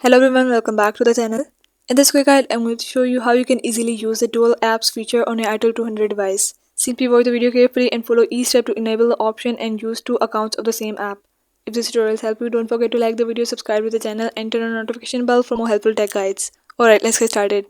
Hello everyone, welcome back to the channel. In this quick guide, I'm going to show you how you can easily use the dual apps feature on your Itel A200 device. Simply watch the video carefully and follow each step to enable the option and use two accounts of the same app. If this tutorial helped you, don't forget to like the video, subscribe to the channel and turn on the notification bell for more helpful tech guides. Alright, let's get started.